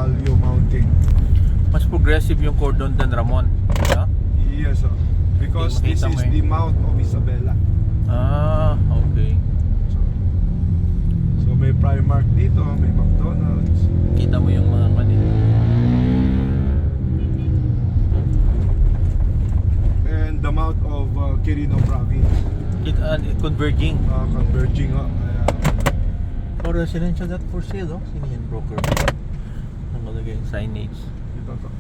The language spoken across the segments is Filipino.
Calio Mountain. Mas progressive yung Cordon del Ramon. Yeah? Yes, because this is the Mount of Isabela. Ah, okay. So may Primark dito, may McDonald's. Kita mo yung mga kanil. And the Mount of Quirino Province. Converging. Converging. For residential that for sale, oh. Sino yan? Broker. Nakalagay yung signage. Ito to.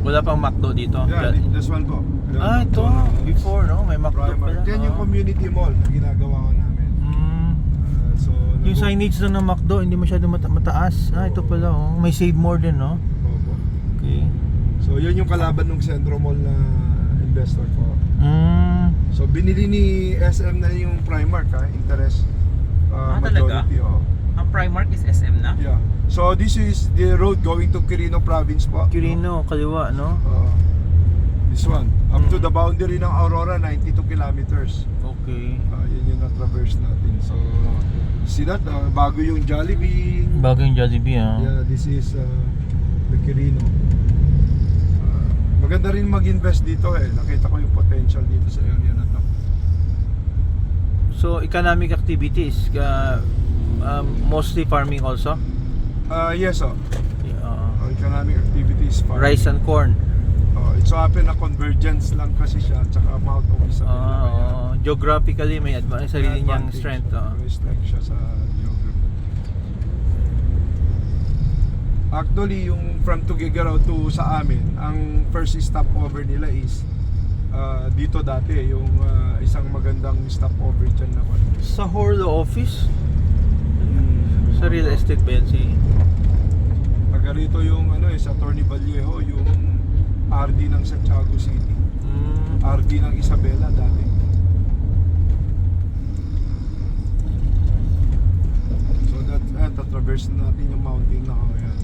Wala pang McDo dito. Yeah, this one po. Ito. Before, no? May McDo pala. Yan yung community mall na ginagawa ko namin. So, Yung signage lang ng McDo, hindi masyado mataas. Ito pala, oh. May Save More din, no? Opo. Okay. So, yun yung kalaban ng Centro Mall na investor ko. So, binili ni SM na yung Primark, interest. Talaga? Majority, Ang Primark is SM na? Yeah. So, this is the road going to Quirino Province po. Quirino, kaliwa, no? This one. Up to the boundary ng Aurora, 92 kilometers. Okay. Yun yung na-traverse natin. So, see that? Bago yung Jollibee. Bago yung Jollibee, ah. Yeah, this is the Quirino. Maganda rin mag-invest dito Nakita ko yung potential dito sa area na to. So, economic activities, mostly farming also? Yes, Yeah. economic activities. Farming. Rice and corn. It's so happen na convergence lang kasi siya at saka Mount of Isabela. Geographically, may sarili niyang advantage. strength. May strength siya sa geography. Actually, yung from Tuguegarao to sa amin, ang first stopover nila is dito dati, yung isang magandang stopover dyan naman. Sa Horlo office? Sa real estate ba yan Taga rito yung sa Attorney Vallejo, yung RD ng Santiago City. RD ng Isabela dati. So that, tatraverse na natin yung mountain na yan.